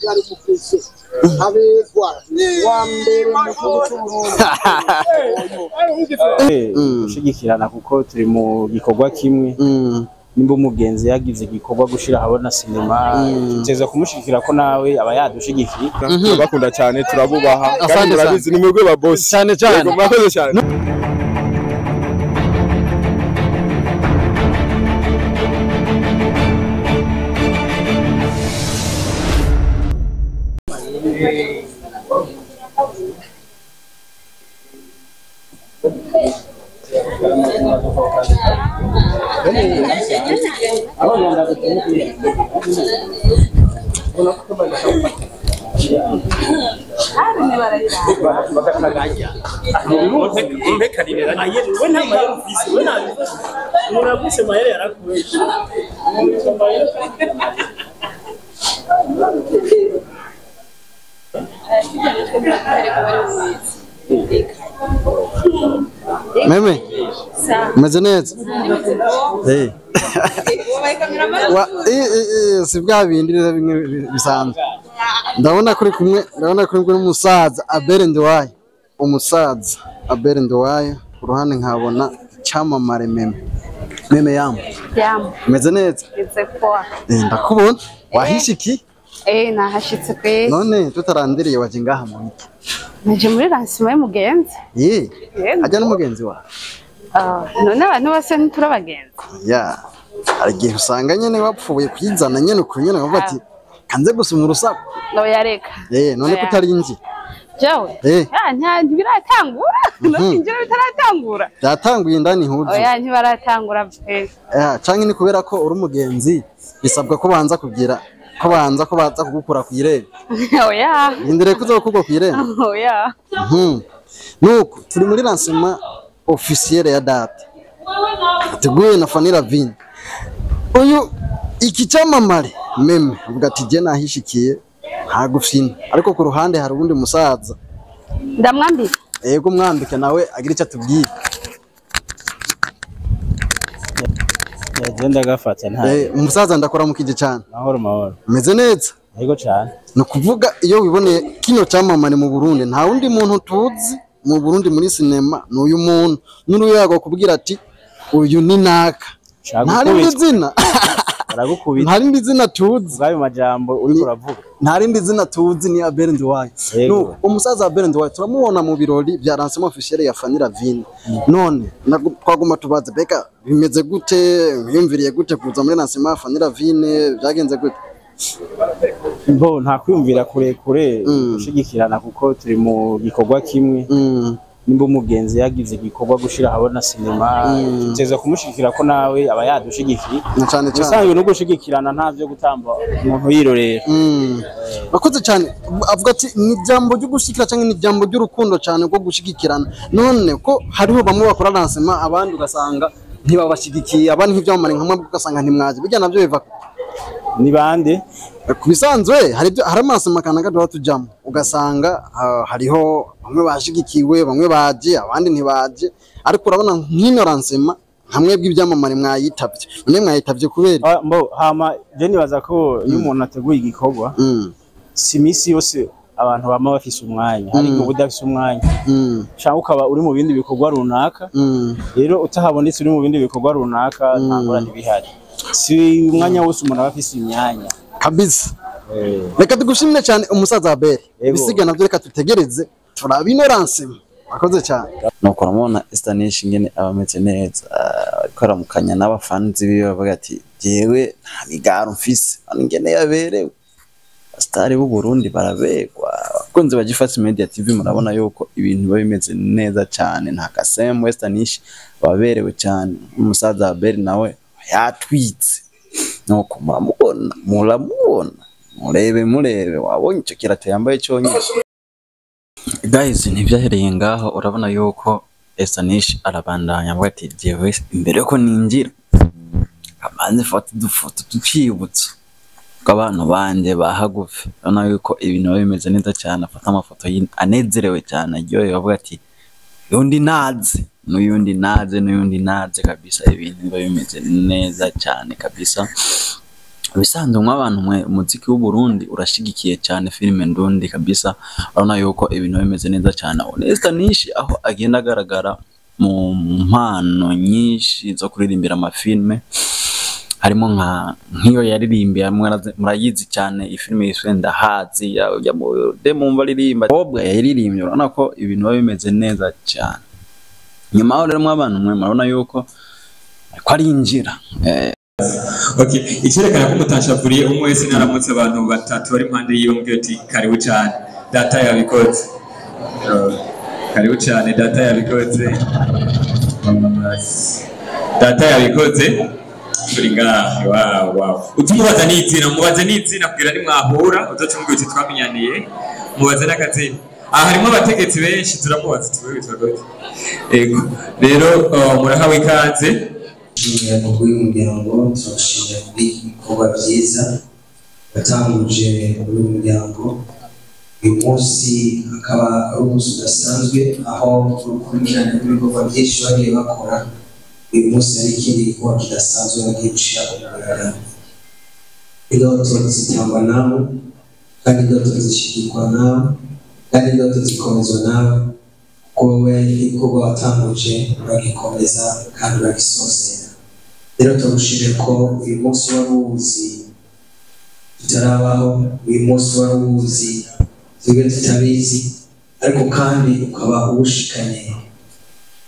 bwari mufise abegwa wa mbere mu gushigikirana kuko turi mu gikorwa kimwe nimba umugenzi yagize igikorwa gushira habona sinema tuteza kumushikira ko nawe aba yadushigikiye bakunda cyane turabubaha kandi murabizi ni mwebwe ba boss cyane cyane mwakoze cyane Meme meze neza si bwa bindi bisanzwe ndabona kuri kumwe n'umusaza Abel Nduwayo umusaza Abel Nduwayo ku ruhande nkabona cyamamare meme yamu meze neza ndakubona wahishiki nahashitse pe none tutarandiriye waje ngaha mu iki naje muri lancement y'umugenzi ajya n'umugenzi wa none abantu bose ntiturabagenzi igihe usanga nyene wapfuye kwizana nyene uko nyene bavuga ati kanze gusuma urusaku no yareka none kutarinji jewe ntibiratangura ntinjira bitaratangura byatanguye indani huzu ntibaratangura pe canke ni kubera ko uri umugenzi bisabwa ko banza kugira ko baza kugukura ku irebe indire kuzo kugwa ku irebe nuko turi muri lancement officiel ya date teguye na Fanny Lavine uyu iki cyamamare meme uvuga ati je nahishikiye ntagufina ariko ku ruhande hari ubundi musaza ndamwambika yego mwambike nawe agira icyo atubwira yagenda gafata nta umusaza ndakora mukije cyane mahoro meze neza yego cyane no kuvuga iyo wiboneye kino cyamamare mu Burundi nta wundi muntu tuzi mu Burundi muri sinema n'uyu muntu n'uruyago kubwira ati uyu ni naka ntari zina aragukubita ntari zina tuzi bwayo majambo uri kuravuga ntari zina tuzi ni Abel Nduwayo no umusaza Abel Nduwayo turamubona mu birori bya lancement officiel ya Fanny Lavine none twaguma tubaze beka bimeze gute yumviriye gute kuza muri lancement ya Fanny Lavine byagenze gute bo nta kwiyumvira kure gushigikirana kuko turi mu gikorwa kimwe nimba umugenzi yagize igikorwa gushira habona sinema tuteza kumushikira ko nawe aba yadushigikiye cyane usanzwe no gushigikirana ntavyo gutamba umuntu yirorera bakoze cyane avuga ati ni jambo ryo gushikira cyangwa ni jambo ry'urukundo cyane rwo gushigikirana none ko hariho bamwe bakora lancement abandi ugasanga ntibabashigikiye abandi nk'ivyamamare nkamwe ugasanga ntimwaje bijya navyo biva ni bande kubisanzwe hari amasomo kanaka duha tujamo ugasanga hariho bamwe bashigikiwe bamwe baje abandi ntibaje ariko urabona nk'ino lancement hamwe bw'ibyamamare mwayitavye none mwayitavye kubera mbo hama je nibaza ko iyo umuntu ateguye igikorwa si misi yose abantu bama bafise umwanya ariko ubudafise umwanya cyangwa ukaba uri mu bindi bikorwa runaka rero utahabonetse uri mu bindi bikorwa runaka ntangorane bihari si umwanya wose umuntu abafise imyanya kabisa reka tugushimire cyane umusaza Abel bisiga navyo reka tutegereze turabino lancement akoze cyane nuko uramubona Estanish ingene abameze neza ariko aramukanya n'abafanzi biwe bavuga ati jewe nta migaro mfise ingene yaberewe stari b'u Burundi barabegwa abakunzi bagifata Media TV murabona yuko ibintu biba bimeze neza cyane nta kasem Estanish baberewe cyane umusaza Abel nawe yatwitse nuko muramubona murebe wabonye icyo kirato yambaye cyonyine guys ntibyahereye ngaho urabona yuko Estanish arabandanya avuga ati jewe imbere ko ninjira kamanze foto dufoto tucibutse abantu banje bahagufe urabona yuko ibintu bimeze neza cyane afata amafoto anezerewe cyane aryoye avuga ati yundi naze n'uyundi naze kabisa ibintu biba bimeze neza cyane kabisa bisanzwe nk'abantu umuziki w'u Burundi urashigikiye cyane filime ndundi kabisa urabona yuko ibintu bimeze neza cyane Estanish aho agenda agaragara mu mpano nyinshi zo kuririmbira amafilme harimo nk'iyo yaririmbiye murayizi cyane ifilime yiswe Ndahazi ya Demumva ririmba obwa yaririmbye urabona ko ibintu bimeze neza cyane nyuma aho rero abantu murabona yuko ko ari injira Okay, ikirekana ko mutashavuriye umwe wese naramutse abantu batatu bari impande yiwe mbwiye ati karibu cyane data yabikoze. Karibu cyane data yabikoze. Data yabikoze. Turi ngaha wow. Utumubaza n'izina mubaze n'izina kugira ni mwahura uzacumbuye uti twamenyaniye mubaze n'akazina. Harimo abategetsi benshi turamubaza twitwa gute. Ego rero murahawe ikaze. Umukuru w'umuryango turashimira kuri ibikorwa byiza batanguje muri uyu muryango uyu munsi akaba ari umunsi udasanzwe aho urukurikirane rw'ibikorwa byinshi bagiye bakora uyu munsi hari ikindi gikorwa kidasanzwe bagiye gushyira ku mugaragaro indoto zitangwa nawe kandi indoto zishyigikwa nawe kandi indoto zikomezwa nawe kuko wowe ibikorwa watanguje uragikomeza kandi uragisozera rero turushije ko uyu munsi wari uwuzi tutarabaho uyu munsi wari uwuzi twebwe tutabizi ariko kandi ukaba uwushikanye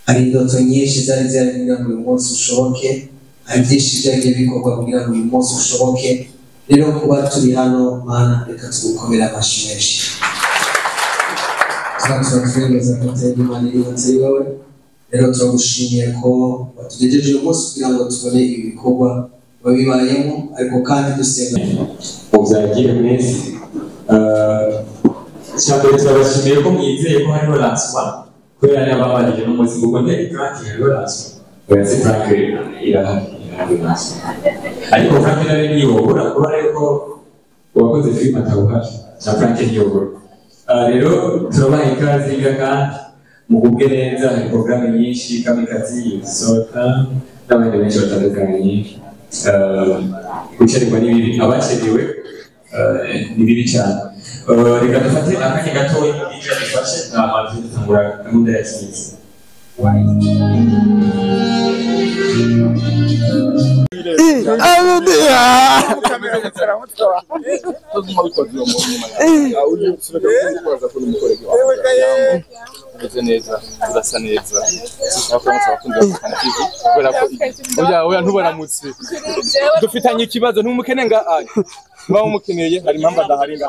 hari indoto nyinshi zari zihari kugira ngo uyu munsi ushoboke hari byinshi byagiye bikorwa kugira ngo uyu munsi ushoboke rero kuba turi hano mana reka tugukomere amashyi menshi turatwemeza ko utari imana iri munsi yawe rero turagushimiye ko watugejeje uyu munsi kugira ngo tubone ibikorwa babibayemo ariko kandi dusenga mubyagire mwese cyangwa turabashimiye ko mwizeye ko hariho lancement kubera niba babarije n'umunsi kuko ntari kandi hariho lancement oya si Frank irahari ariko Frank nawe niyobora kubera yuko uwakoze filime atawuhari na Frank niyobora rero turabaha ikaze kandi mugubwe neza hari porogaramu nyinshi kamikazi sota n'abandi benshi batandukanye gucererwa ni bibi abacerewe ni bibi cyane reka dufate akanya gatoya n'ibyo dufashe n'amazi dutangura gahunda ya sinzi neza urasa neza sishaka ko musaba kubera ko oya ntubaramutse dufitanye ikibazo ntumukene nga mba umukeneye hari impamvu adahari nga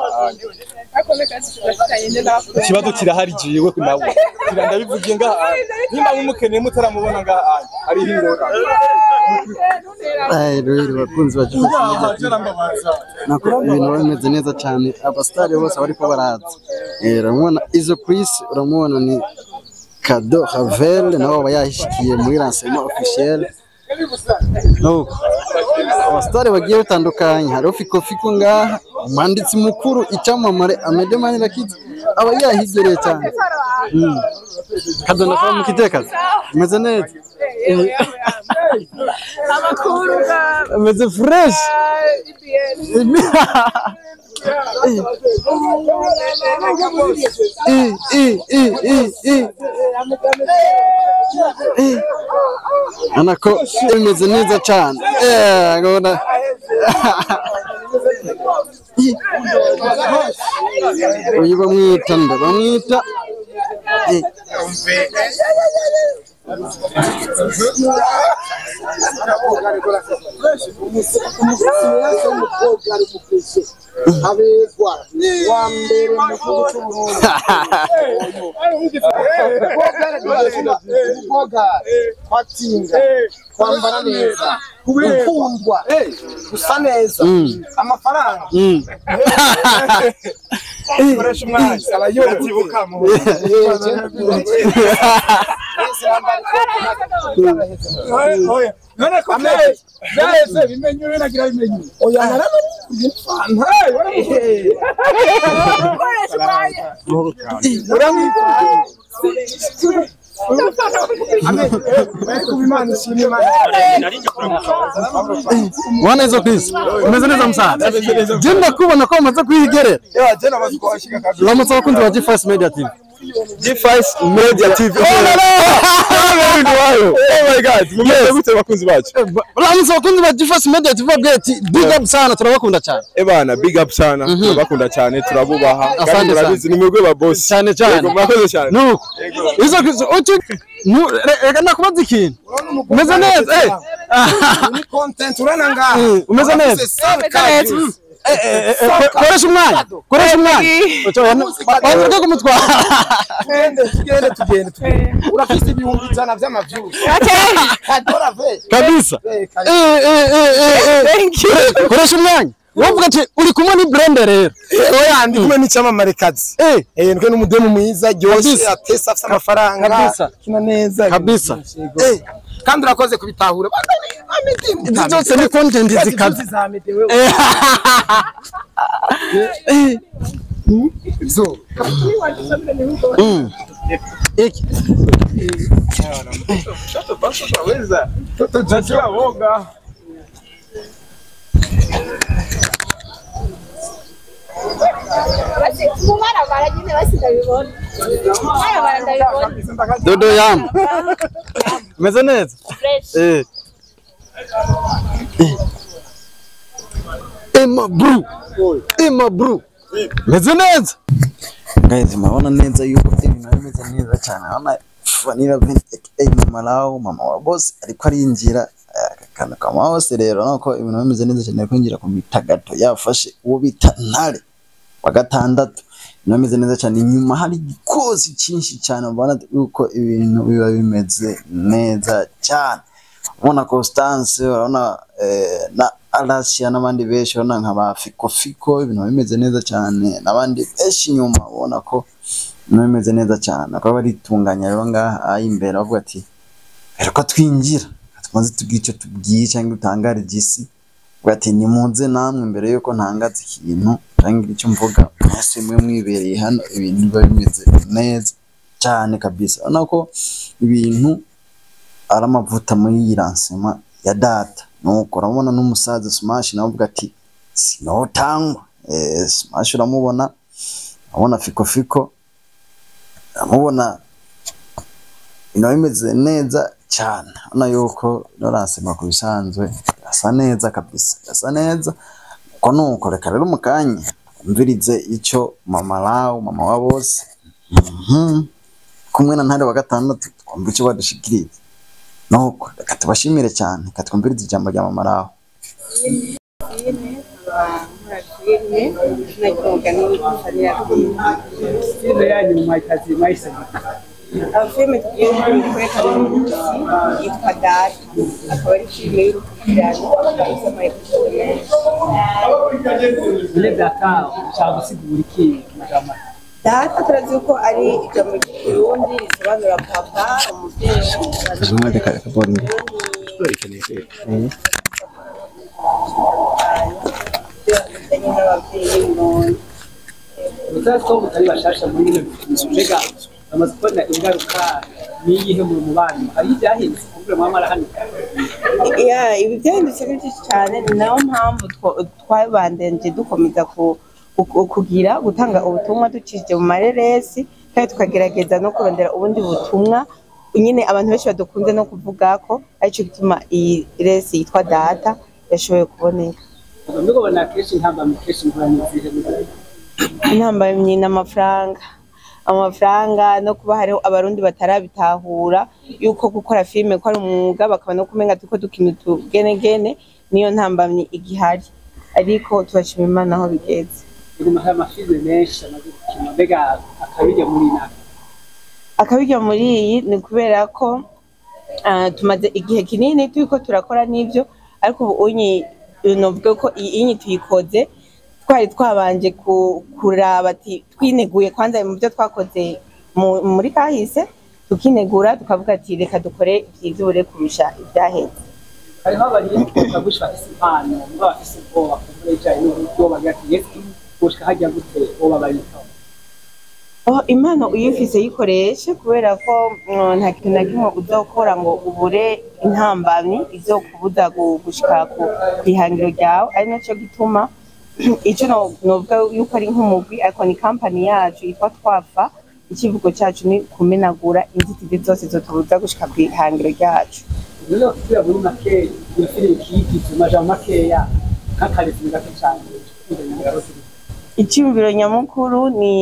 ikibazo kirahari jiwe nawe ndabivugiye nga nimba umukeneye mutaramubona nga ari hingora rero bakunzi baje nako ibintu bimeze neza cyane abastari bose bariko baraza uramubona izo Chris uramubona ni Kado Havel nabo bayahishikiye muri lancement officiel abastari bagiye batandukanye hari Fiko ngaha umwanditsi mukuru icamamare Amede Manira Kids aba yahigereye cyane Kado nakora mu kitekaza imeze neza amakuru ameze fresh anako imeze neza cyane ngona uyu bamwita abegwa wa mbere mu gihugu cy'Uburundi kwatinga kwambara neza gukundwa gusa neza amafaranga koresha umwanya abayobyibuka mu none ko byaheze bimenye nagira bimenye oya narabona kubimana ishimwe imana wana hizo pisi umeze neza msaada jenda kubona ko umaze kuyigerera jena bazikoshika kabisa uramutse abakunzi ba G5 Media TV G5 Media TV oh my god mumeze gute bakunzi bacu uramutse abakunzi ba G5 Media TV bweti big up sana turabakunda cyane bana big up sana turabakunda cyane turabubaha kandi murabizi ni mwebwe ba boss cyane cyane murakoze cyane nuko izo reka nakubaza ikintu umeze neza ni content urana ngaha umeze neza koresha umwanya banza kumutwara tugende urafise ibihumbi ijana vy'amavyuzi kadora ve kabisa koresha umwanya wovuga ati uri kumwe ni blender rero oya ndi kumwe n'icyamamare kazi ndwe n'umudemu mwiza ryose atesa afite amafaranga kina neza kabisa kandi urakoze kubitahura ibyo byose ni content zikaze zo iki Dodo yam. Umeze neza? Emma bro. Umeze neza? Guys, mabona neza yuko ibintu bimeze neza cyane. Hano vanira mama lao, mama wa boss ariko arinjira kana kama hose rero nako ibintu bimeze neza cyane kwinjira ku mitagato yafashe uwo bita ntare wa gatandatu bimeze neza cyane inyuma hari igikozi cyinshi cyane ubona uko ibintu biba bimeze neza cyane ubona Constance urabona na Alasia n'abandi benshi urabona nk'aba Fiko ibintu bimeze neza cyane n'abandi benshi inyuma ubona ko bimeze neza cyane akaba baritunganya rero ngaha imbere avuga ati rero twinjira tumaze tugice tubwiye cyangwa utangare gisi bati ni munze namwe mbere yuko ntangaza ikintu cyangwa icyo mvuga mwese mwe mwibereye hano ibintu biba bimeze neza cyane kabisa nako ibintu ari amavuta muri lancement ya data nuko urabona n'umusaza Smash nawe uvuga ati sinotangwa Smash uramubona abona Fiko amubona ino bimeze neza cyane ana yuko norasema ku bisanzwe asa neza kabisa asa neza ko nuko reka rero mukanye umvirize icyo mama lao mama wa bose kumwe na ntare wa gatandatu twumva icyo badushikiriza nuko reka tubashimire cyane katwumvirize ijambo rya mama lao Filime tugiye kwerekana uyu munsi yitwa Data akaba ari filime y'urukurikirane isoma episode Data turazi ko ari ijambo ry'ikirundi risobanura papa umuvyeyi amaze kubona ingaruka niyihe mu mubano ari byahinze kumbe mama arahanika ibi byahindutse byinshi cyane nayo mpamvu twabandenje dukomeza kugira gutanga ubutumwa ducishije mu mareresi kandi tukagerageza no kurondera ubundi butumwa nyine abantu benshi badukunze no kuvuga ko aricyo gituma iyi resi yitwa Data yashoboye kuboneka ndabona kenshi intambamyi kenshi nk'abanyizihe intambamyi amafaranga no kuba hariho abarundi batarabitahura yuko gukora filime ko ari umwuga bakaba no kumenga tuko dukina tugenegene niyo ntambamyi igihari ariko tubashima Imana aho bigeze amafilime menshi amaze gukina mbega akabijya muri iyi ni kubera ko tumaze igihe kinini turiko turakora n'ibyo ariko ubu novuga ko iyi tuyikoze twari twabanje kuraba ati twineguye kwanza mu byo twakoze muri kahise tukinegura tukavuga ati reka dukore iby'ubure kurusha ibyaheze hariho abanyeshuri bafise impano bafise ubwoba kuvuga ijyanye n'uburyo bagira ati yesi gushika hajya gute uwo babarikaho impano uyifise yikoreshe kubera ko nta kintu na kimwe uzokora ngo ubure intambamyi izokubuza gushika ku ihangiro ryawe ari naco gituma ico novuga yuko ari nk'umugwi ariko ni company yacu yitwa Twafa ikivugo cyacu ni kumenagura inzitizi zose zotubuza gushika ku ihangiro ryacu rero kugira muri make iyo filime kiyigitse maja makeya kakaretse gato cyane icyumviro nyamukuru ni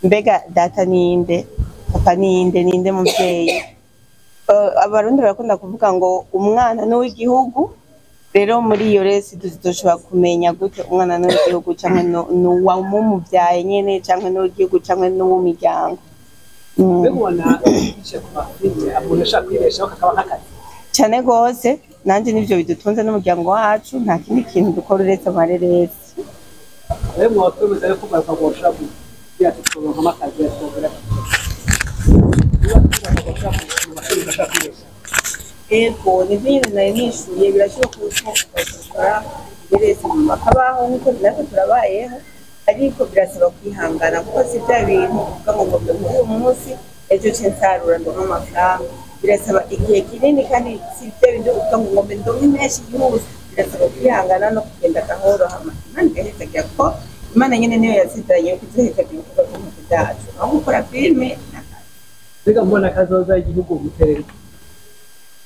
mbega data ninde papa ninde muvyeyi abarundi barakunda kuvuga ngo umwana ni w'igihugu rero muri iyo resi tuzoshobora kumenya gute umwana ni w'igihugu canke n'uwa mumuvyaye nyene canke n'uw'igihugu canke n'uw'umuryango mbegubona ice ku mafilime umuntu ashaka kwibeshaho kakaba nk'akazi cane gose nanje nivyo bidutunze n'umuryango wacu nta kindi kintu dukora uretse amareresi rero mwakwemeza yuko bakagoshaka kugira turonka amakazi ya tubura ego ni vile na nishuye birashoboka ko bakora birese bakabaho nkuko natwe turabayeho ariko birasaba kwihangana kuko si bya bintu uvuga ngo uyu munsi ejo nsarura ndo amafaranga birasaba igihe kinini kandi si bya bintu uvuga ngo ngombe ndonke menshi yose birasaba kwihangana no kugenda gahoro hama imana igahitagira ko imana nyene niyo yazidanye kuzihezagira ibikorwa by'umuco byacu aho gukora filime mbega mbona kazoza igihugu guterera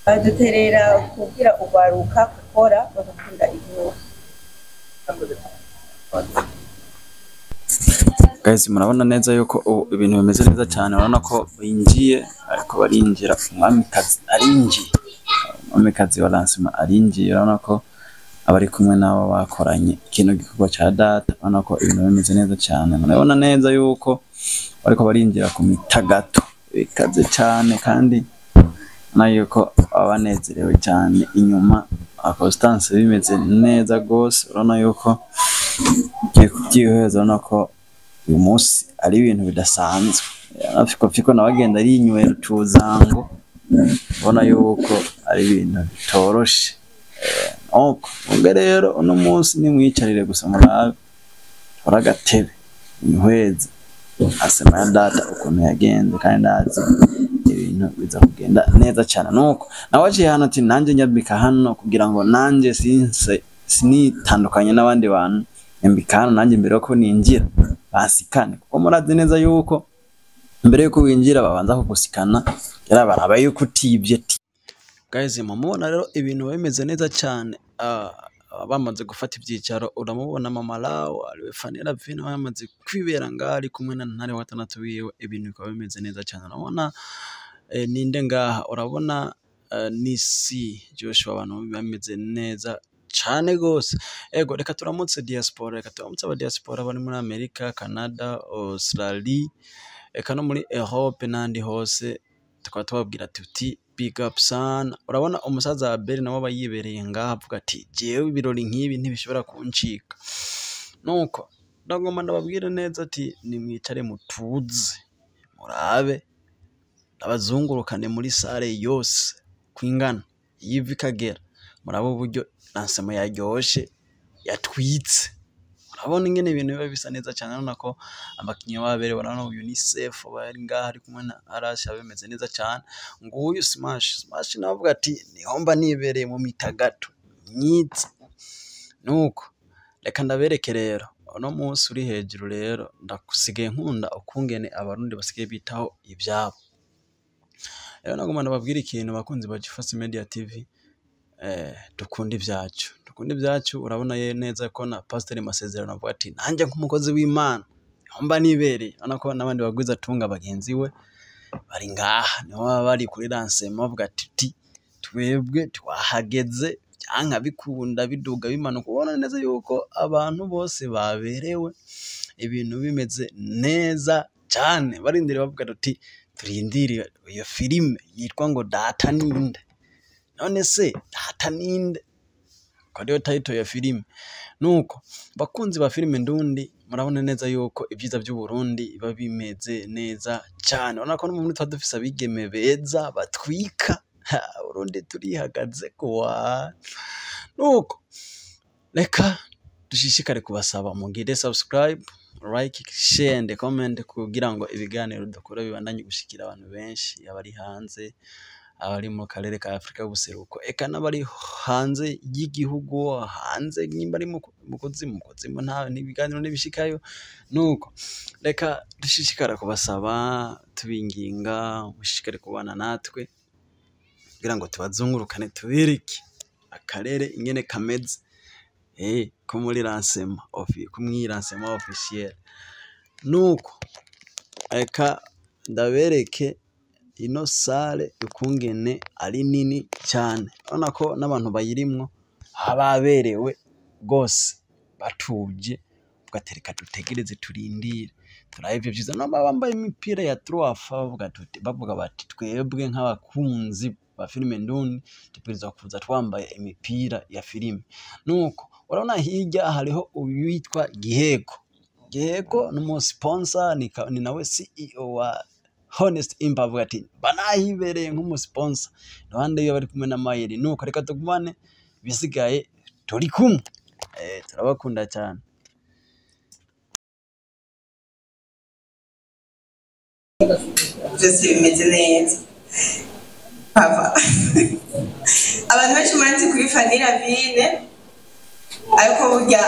baduterera kugira ubaruka gukora bagakunda igihugu guys murabona neza yuko ibintu bimeze neza cyane urabona ko binjiye ariko barinjira umwamikazi arinjiye umwamikazi wa lancement arinjiye urabona ko abari kumwe nabo bakoranye ikintu gikorwa ca data urabona ko ibintu bimeze neza cyane murabona neza yuko ariko barinjira ku mitagato bikaze cyane kandi nayo ko abanezerewe cyane inyuma Constance bimeze neza gose urabona yuko byiheza urabona ko uyu munsi ari ibintu bidasanzwe afiko nabagenda ari inywera tuzango ubona yuko ari ibintu bitoroshe ubwo rero uno munsi nimwicarire gusa murabe uragatebe inyweze asema ya data ukuntu yagenze kandi ndazi ibintu biza kugenda neza cyane nuko nawaciye hano ati nanjye nyabika hano kugira ngo nanjye sinitandukanye n'abandi bantu nyambika hano nanjye mbere ko ninjira basikane kuko murazi neza yuko mbere yuko winjira babanza kugusikana yara baraba yuko utibye guys mumubona rero ibintu bimeze neza cyane bamaze gufata ibyicaro uramubona mama Lao Fanny Vino bamaze kwibera ngari kumwe na ntare wa 6 wiwe ibintu bikaba bimeze neza cyane urabona ninde ngaha urabona nisi Joshua abantu bameze neza cyane gose ego reka turamutse diaspora reka turamutse aba diaspora bari muri America Canada Australia eka no muri Europe nandi hose tukaba tubabwira tuti big up sana urabona umusaza wa Beri nabo bayibereye ngaha avuga ati jewe ibirori nkibi ntibishobora kuncika nuko ndagomba ndababwira neza ati nimwicare mutuze murabe abazungurukane muri sare yose kwingana yivi kagera murabo uburyo lancement yaryoshe yatwitse urabona ingene ibintu biba bisa neza cyane urabona ko abakinyi babere urabona UNICEF bari ngaha ari kumwe na Arasha bimeze neza cyane nguyu smash navuga ati nihomba nibereye mu mitagato nyitse nuko reka ndabereke rero uno munsi uri hejuru rero ndakusigaye nkunda ukungene abarundi basigaye bitaho ibyabo rero nagomba ndababwira ikintu bakunzi ba Gifasi Media TV dukunda ibyacu urabona neza ko na Pastor Masezerano avuga ati nanjye nk'umukozi w'Imana homba nibereye urabona ko nabandi bagwiza tunga bagenzi we bari ngaha niho bari kuri lancement bavuga ati twebwe twahageze byanka bikunda biduga bimanuka ubona neza yuko abantu bose baberewe ibintu bimeze neza cyane barindire bavuga ati turindire iyo filime yitwa ngo data ninde none se data ninde kadiyo title ya filime nuko bakunzi ba filime ndundi murabona neza yuko ibyiza by'u Burundi biba bimeze neza cyane urabona ko no muri twadufisa abigeme beza batwika Burundi turihagaze kwa nuko reka dushishikare kubasaba mugire subscribe like, share and comment kugira ngo ibiganiro dukora bibandanye gushikira abantu benshi abari hanze abari mu karere ka Afrika y'ubuseruko eka n'abari hanze y'igihugu hanze nimba ari mu kuzimu nta n'ibiganiro n'ibishikayo nuko reka dushishikara kubasaba tubinginga mushishikare kubana natwe kugira ngo tubazungurukane tubereke akarere ingene kameze ko muri lancement officiel nuko eka ndabereke ino sale ukungene ari nini cyane urabona ko n'abantu bayirimwo ababerewe gose batuje ugatereka dutegereze turindire turayivyo byiza namba bambaye imipira ya 3 bavuga bati twebwe nk'abakunzi ba filime ndundi tupiriza kuza twambaye imipira ya filime nuko urabona hirya hariho uyitwa Giheko numu sponsor ni nawe CEO wa Honest Imbavu ati banahibereye nk'umu sponsor n'abandi yo bari kumwe na Mayeri nuko reka tugumane bisigaye turi kumwe turabakunda cyane byose bimeze neza papa abantu benshi muranzi kuri Fanira Vine ariko burya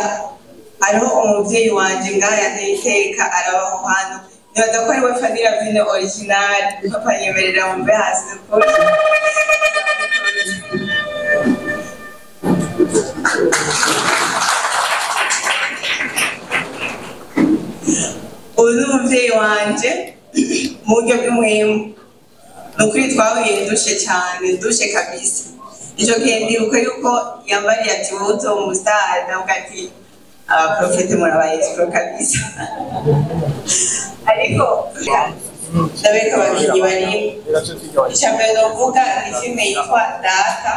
ariho umuvyeyi wanje ngaha yateka arabaho hano nibaza ko ariwe Fanira Vine original papa yemerera mumbe hasi ko uyu umuvyeyi wanje mu buryo bw'umuhemu nukuri twahuye dushe kabisa icyo gihe ndibuka yuko yambariye ati wowe uzo umusitari navuga ati abaprofete murabayesipro kabisa ariko ndabereka abakinnyi barimo icyambere novuga ni filime yitwa Data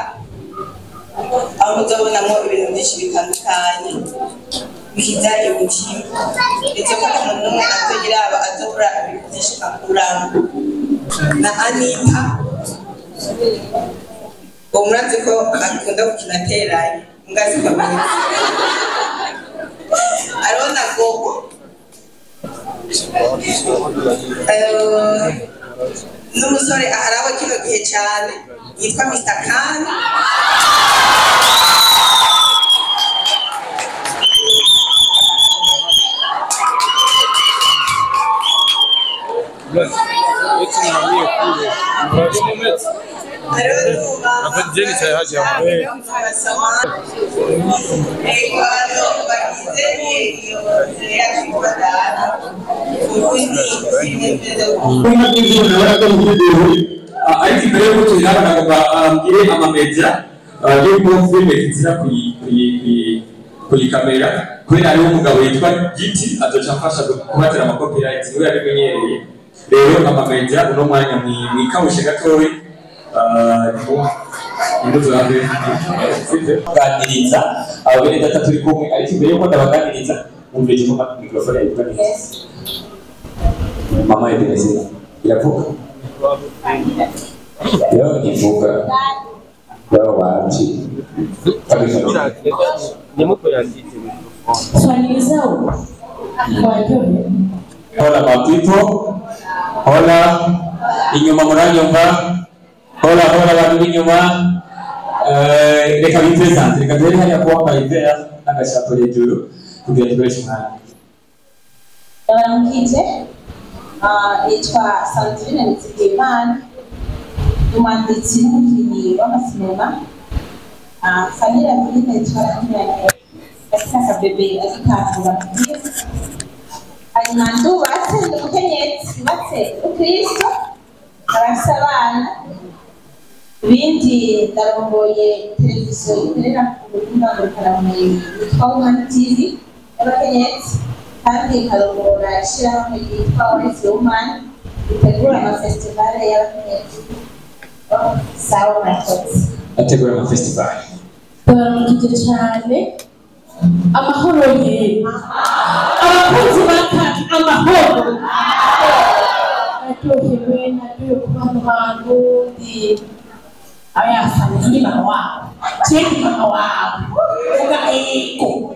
aho muzobonamo ibintu byinshi bitandukanye bihijyanye umutima ndetse ko umuntu umwe azogira azobura ibintu byinshi akuramo na Anita umurazi ko akunda gukina teranye ngazi ko arona gogo n'umusore aharabo kino gihe cyane yitwa Mr. Khan Jenny saya haji hapo. Aiki mbere ko tunaba nagomba amamedia yo ku filme kizira kuri kamera kubera ari umugabo yitwa Giti atocafasha kubatera ama copyright we ari menyereye rero amamedia uno mwanya mwikawushe gatoyi imbuto yawe kuganiriza ababiri data turi kumwe ariko imbere yuko ndabaganiriza umvije mu microphone yitwa mama Ebenezia iravuga yo ivuga yo wapi kabisa nimuko yanditse swali zao hola mapito hola inyuma muranyumva hola abantu inyuma reka bipresente reka dore hariya ko wambaye ivera n'agashapo hejuru kugira dukoreshe umwanya baramukije yitwa Sandrine Nizigimana umwanditsi n'umukinnyi w'amasinema Fanira Vine twarakiranye gasaka bebe azikatura hanyuma ndubatse umukenyezi batse ukristo abasabana ibindi ndarongoye televiziyo ikorera ku buhinga ngurukanabumenyi yitwa Women TV y'abakenyezi kandi ikarongora ishyirahamwe ryitwa Wise Woman ritegura amafestivale y'abakenyezi sawa murakoze ategura amafestivale baramukije cyane amahoro ye abakozi batatu amahoro aryohewe naryohewe kuba hano hantu ndi ayafanya ndi mama wabo cheki mama wabo uga eko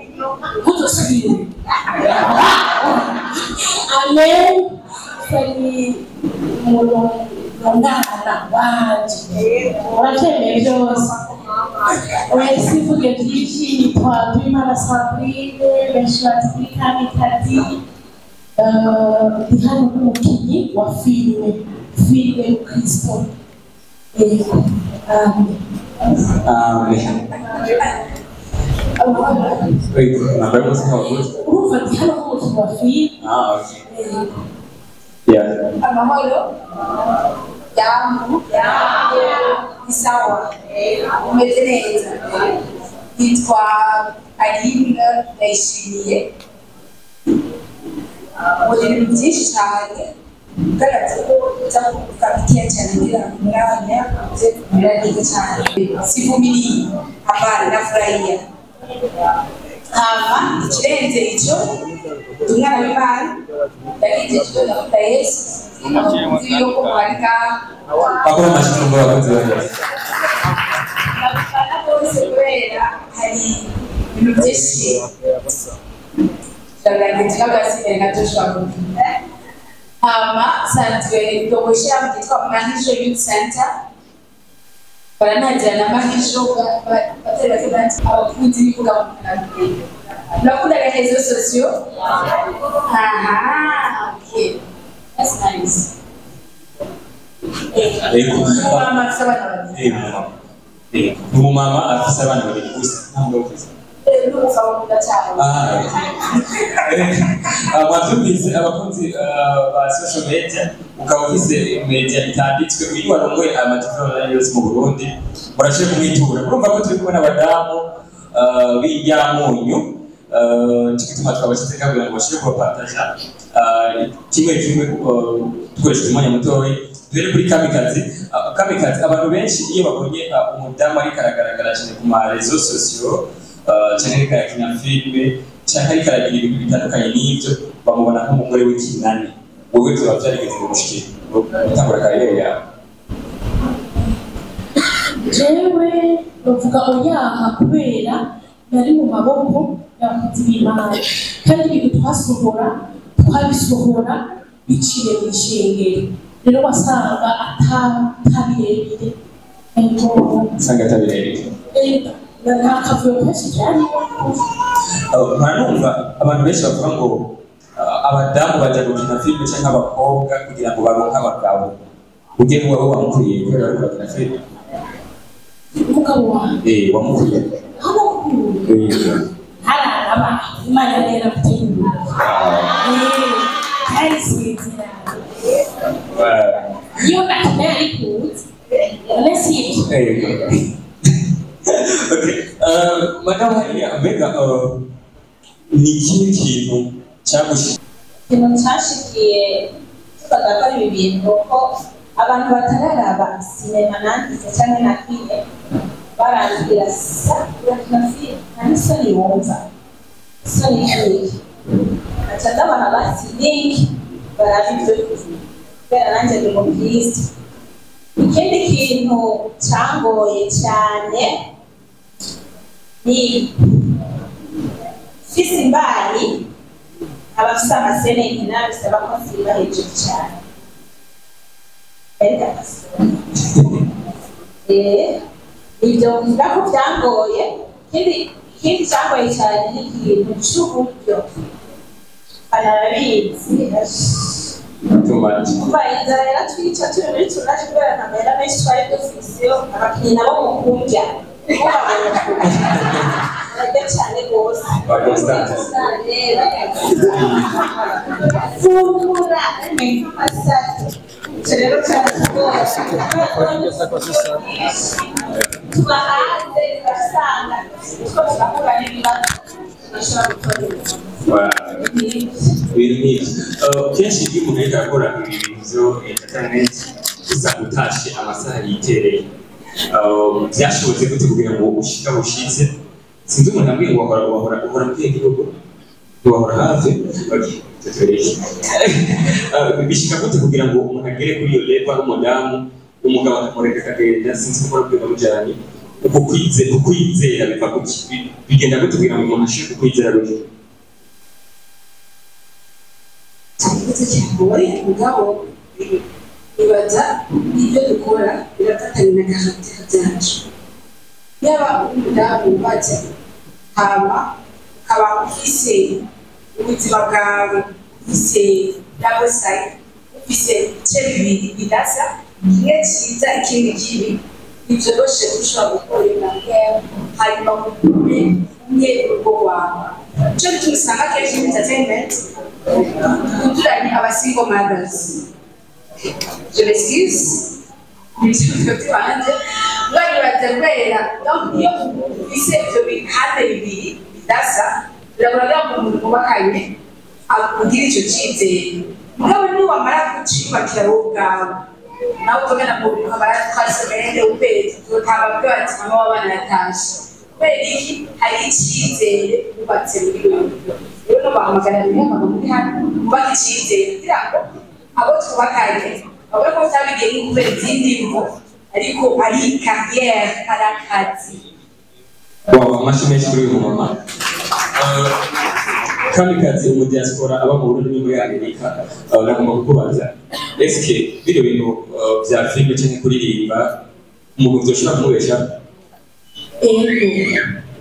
kutosubiri Amen. Kwani mungana wanje. Urachemeye byose. Sivuge byinshi nitwa Twimana Sabrine benshi baturi Kamikazi ndi hano nk'umukinnyi wa filime Kristo. Amen. Wait, number was how good? Urumva ndi hano nk'umukinnyi wa filime. Okay. Yeah. Amahoro. Yamu. Isawa. Umeze neza. Nitwa Aline Ndayishimiye. Muri ibintu byinshi cyane. Garagaza ko uzakukabikia cyane ngira mwanya uze kumera neza cyane. Sivumiliye. Hapana, nafurahia. Hama ikirenze icyo umwana w'Imana yagize na Yesu. Ndio kumarika Bakora amashusho ngo bakunze baje. Kubera hari ibintu byinshi ndaganira n'abasire natushaka sanzwe ndogosha mtitwa Manisho Youth Center baranagira na Manisho batera abakunzi bivuga mu nakunda rezo socio okay, that's nice. Umumama afise abana babiri gusa ntabwo gusa. Abatumvise abakunzi ba social media ukaba ufise media itanditswe iyo warongoye amatelefone yose mu Burundi murashije kumwitura urumva ko turi kubona abadamu b'inyamunyu tukituma twabashyize kabira ngo bashire ko partage kimwe dukoresheje umwanya mutoya dore kuri Kamikazi abantu benshi iyo babonye umudamu ari karagaragara cyane ku ma réseaux sociaux cyane karakina filme cyane karagira ibintu bitandukanye n'ibyo bamubona nk'umugore w'ikinani wowe tuba byarigeze mu mushiki utangura kariyeri yawe. Jewe bavuga oyaha kubera nari mu maboko y'abakozi b'Imana kandi ibintu twabisohora biciye mu ishengero rero wasanga atabirebire usanga atabirebire Manumva abantu benshi bavuga ngo abadamu bajya gukina filime cyangwa abakobwa kugira ngo baronke abagabo ugene wowe wamukuriye kubera ari gukina filime umugabo wawe wamukuriye hararaba Imana yera kutegura kaisizira yo nakari kuzi let's see Okay, madam hariya mbega ni ikindi kintu cyashikiye tukaga ibi bintu ko abantu batararaba sinema nandize cyane nakiye barangira sa na filime kandi soni wumva soni kiri atanda bana basi link barabibyo kubera nanjye ndi mu Kristo. Ikindi kintu cyangoye cyane ni fisi mbali abafite amasene inabisaba ko siba hejuru cyane ibyo mvuga ko byangoye ikindi cyangoye cyane ni ikintu cy'uburyo arabizi kuva inzara yaratwica turi muri tunaje kubera amahera menshi twari dufise abakinnyi nabo mu kurya bararya cyane rwose fungura nk'amasaka rero cyane rwose tuba hanze basanga uko turakura n'ibibazo bashobora gukora kenshi iyo umuntu ariko akora ibintu byo entertainment uza utashe amasaha yitereye byashobotse gute kugira ngo ushitse sinzi umuntu ambwiye ngo uhora mu kihe gihugu wahora hafi bishika gute kugira ngo umuntu agere kuri iyo level n'umudamu umugabo akamureka akagenda sinzi ko murabwira mujyanye ukwizera biva kuki bigenda gute kugira ngo umuntu ashike kukwizera ruje murakoze cyane mugabo ibaza ibyo dukora birafatanya na gahunda byacu yaba umudamu bajya haba ukaba ufise ubuzima bwawe ufise double side ufise ibice bibiri bidasa kimwe cyiza ikindi kibi ibyoroshe ushobora gukorera hanyuma umwe urugo wawe icyo bituma usanga akenshi muri entertainment kuduranye aba single mothers je m'excuse ibyo byanjye baribaza kubera iyo ufise ibyo bihande bibiri bidasa biragoraga ngo umuntu mubakanye akugira icyo cyizere mugabo niwamara kuciyubakira wowe ubwawe nawe ukomera ngo ukabara twasemere ukwezi utababwe bati mama w'abana yatashe kubera iki hari icyizere wubatse muri wewe rero no bahamagara rimwe amagambo muri hano mubaka icyizere kugira ngo abo twubakanye babone ko byabigiye kubera izindi mvo ariko ari carrière ari akazi amashyi menshi kuri uyu mama kamikazi mu diaspora aba mu Burundi muri Amerika nagomba kukubaza eske bino bintu bya filime cyangwa kuririmba umuntu uzoshobora kumubesha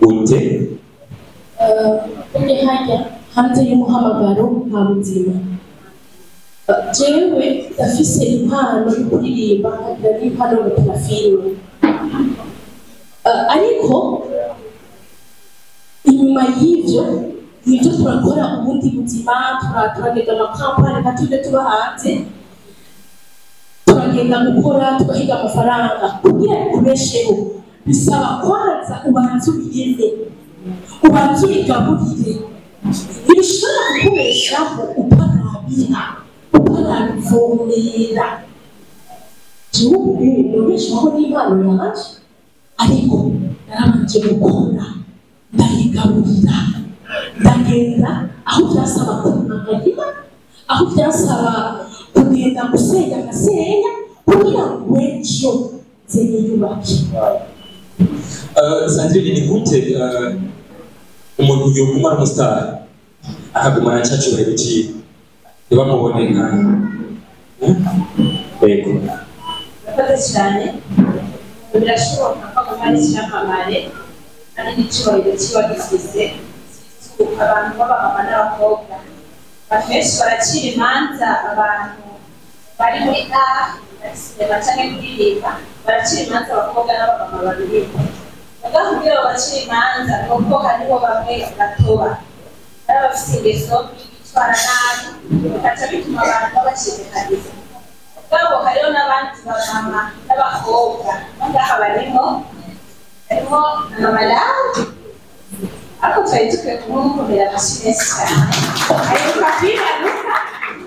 ute ujye hajya hanze y'umuhamagaro nta buzima jewe ndafise impano yo kuririmba nkagira n'impano yo gukina filime ariko inyuma y'ibyo nibyo turakora ubundi buzima turagenda amakampani nka tujye tuba hanze turagenda gukora tugahiga amafaranga kugira ngo ubesheho bisaba kwanza ubanza ubirinde ubanza ubigaburire ntibishobora kukubeshaho utarabira utarabivomera gihugu ubeshaho n'impano yaje ariko narabanje gukora ndayigaburira ndagenda aho byasaba kumaganya aho byasaba kugenda gusenya agasenya kugira ngo ejo ziyubake Sandrine ni gute umuntu yoguma ari umustar akagumana cya cyubahiro cyiwe ntibamubone nkayo yego murakoze cyane birashoboka ko agumana icyamamare ari n'icyubahiro kiba gifise abantu b'abamama n'abakobwa benshi baracira imanza abantu bari muri sinema cyangwa kuririmba baracira imanza abakobwa n'abamama baririmba mugabo kugira ngo bacire imanza ni uko hariho bamwe batoba baba bafite ingeso bitwara nabi bikaca bituma abantu babashishikariza mugabo hariho n'abandi bamama n'abakobwa ngaha harimo amalade ariko twari dukwiye kumukomera amashyi menshi cyane aheruka kwibaruka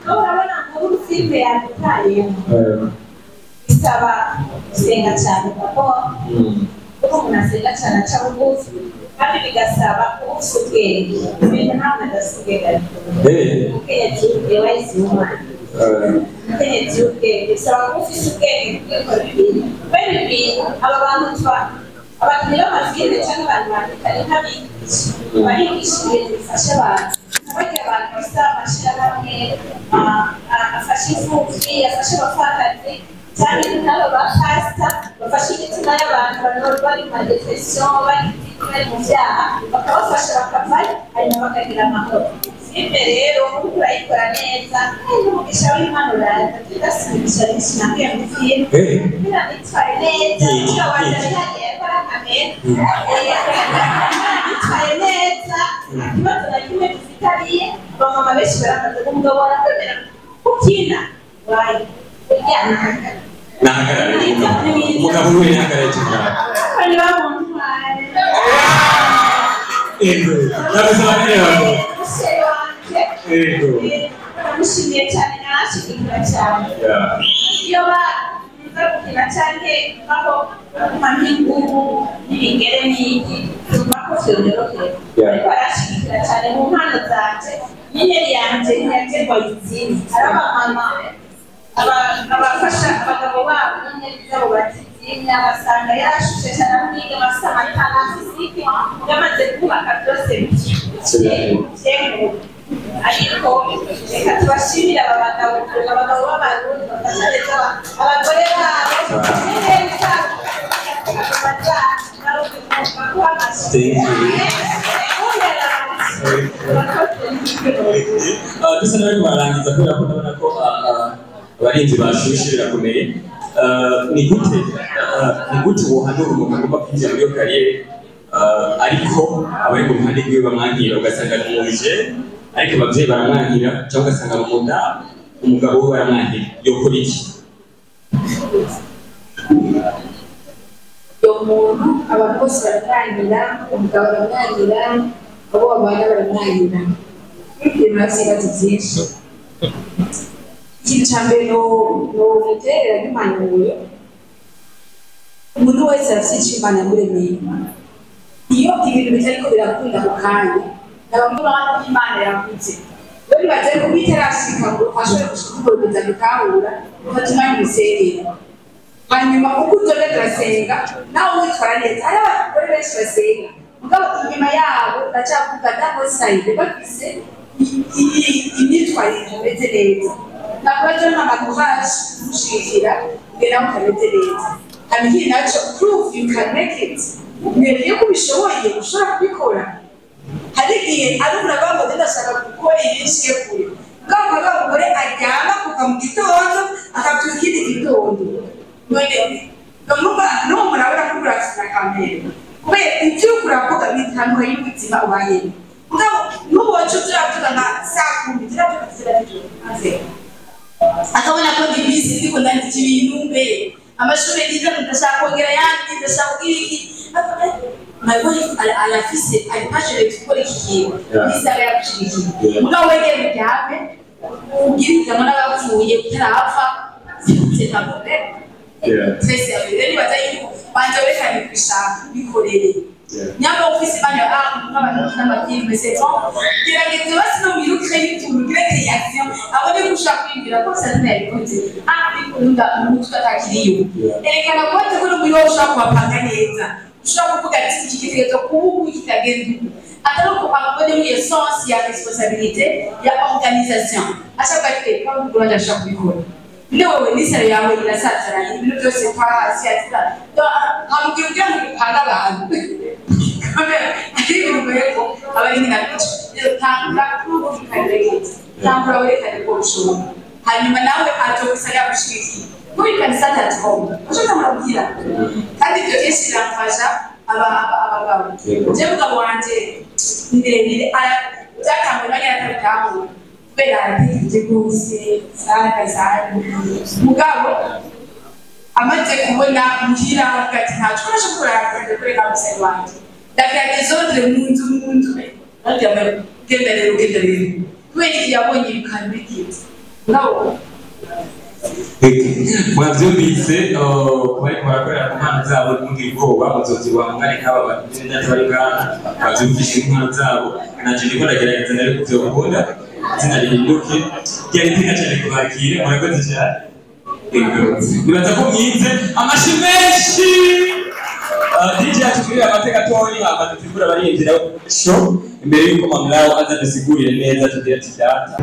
aho urabona nkuru filime yadutayemo bisaba gusenga cyane kuko umuntu asenga cyane aca bugufi kandi bigasaba kubusa ubwenge ibintu ntabwo adasigaye umukenyezi w'ubwenge wahise umwana umukenyezi w'ubwenge bisaba kuba ufite ubwenge bw'ibikora ibintu kubera ibintu aba bantu abakinnyi b'amafilime cyangwa abantu bandika ni nk'abigisha barigisha ibintu bifasha abantu bagira abantu basa amashyirahamwe afasha imfubyi afasha abapfakazi cyane n'abo ba pasita bafasha igitsina y'abantu bari mu depression bari mu byaha bakabafasha bakavayo hanyuma bakagira amahoro filime rero ubu urayikora neza n'umugisha w'imana uraza tudasimbisha benshi namwe mu filime kugira ngo itware neza kugira ngo wajya yagiye akora itwaye neza ikibazo na kimwe dufitaniye abamama benshi baramaze umugabo warakwemera kubyina wayi umugabo we nahagarariye cyane kandi bamuntware yego nabisobanuriye yego namushimiye cyane narashimira cyane iyo baza kugira cyane aho mpamvu n'ibigere n'iki bako byoroheye ariko arashimira cyane mu mpano zanjye n'inyenyeri yanjye ntiyagerwa izindi arabamama abafasha abagabo babo n'inyenyeri zabo batizimya basanga yarashushe cyane amwiga amasama y'imana fizike yamaze kubaka byose bikemuwe ariko reka tubashimire aba bagabo b'abarundi bakatareka abagore babo neza dusa n'abari barangiza kubera ko ndabona ko abarinzi bashushe birakomeye. Ni gute wohanura umuntu agomba kwinjira muri iyo kariyeri ariko abari mu ruhande rwiwe bamwankira ugasanga ni umuje ariko ababyeyi baramwankira cyangwa ugasanga ni umugabo we baramwankira yokora iki? uwo muntu abantu bose baramwankira, umugabo baramwankira, abo babana baramwankira, ibibazo byinshi. Ikintu cya mbere ni umuterera n'impanuro. Umuntu wese afite icyo Imana yamuremeye. Iyo ibintu bitariko birakunda mu kanya nabamura Imana yavuze bari bagiye kubitarashika ngo ashobore gushikuriza bikahura ufatuma imiserera hanyuma uko utonde turasenga nawe witwara neza hari abagore benshi basenga mugabo inyuma yabo ndacyavuga downside bafise imyitwarire itameze neza nakubaje n'abantu baje gushikira ngena utameze neza hanyuma nacyo proof you can make it mwebwe ko bishoboye ushobora kubikora. Hari igihe arumva bavuze ndashaka gukora ibintu kure ngamba bagore ajyana kuva mu gitondo akabyuka ikindi gitondo none ngamba no murabona ko urasina kamera kubera ibyo uravuga bitandukanye y'ubuzima ubayemo ngabo n'uwacu turavuga nka saa 10 turavuga akabona ko bibisi ndiko ndandika ibintu mbe amashuri yiga ndashaka kongera yandi ndashaka iki Mayoni alafise alipashe gukora iki kintu bisaba yakushiriki mugabo wege byame ubwiriza mwana bapfuye utarapfa zitavuge twese abiri batayi banje wekanye kwishaka bikorere nyamba ofisi banje nk'abantu n'amafilme c'est bon gerageza basi no miruke y'utuntu greke yaction abone gushaka kwinjira ko sanne yabikoze bikunda umutwe atakiriyo erekana ko ko muri wo ushaka kwapanga neza ushaka kuvuga ati iki kitegezo kubu kitagenda atari ko abone muri essence ya responsabilité ya organisation ashaka kite ko ngura ndashaka kubikora Lewe nisere yawe irasatara ibintu byose kwa hasi atira hamubwira ngo gupanga abantu kamera ari ubweko abari na bico tanga kuvukanireza tanga werekane ko ushobora hanyuma nawe atokisaya gushiki muri kanisa tatwo ushaka murabwira kandi ibyo byose biramfasha abagabo je mugabo wanje ndende byakangwe n'agatakamu kubera ibyo byose sana mugabo amaze kubona muhira ati ntacu urashaka kurara kureka umusari wanje ndagerageza ondre muntu ati agenderero kubera iki yabonye ibikanu bigize nawo mwavyumvise kubari kubakorera ku mpano zabo n'undi bwoba muzozirwa mwari nk'aba bantu bari ngaha bavyumvishe impano zabo naje ndiko ndagerageza nari kuvyokunda izina rihinduke ryari iteka cyane kubakire murakoze cyane nibaza ko mwize amashi menshi DJ atubwira amateka toni hamaze tugura bariyinjira show imbere y'uko mamlawo aza dusigurire neza tugira ati data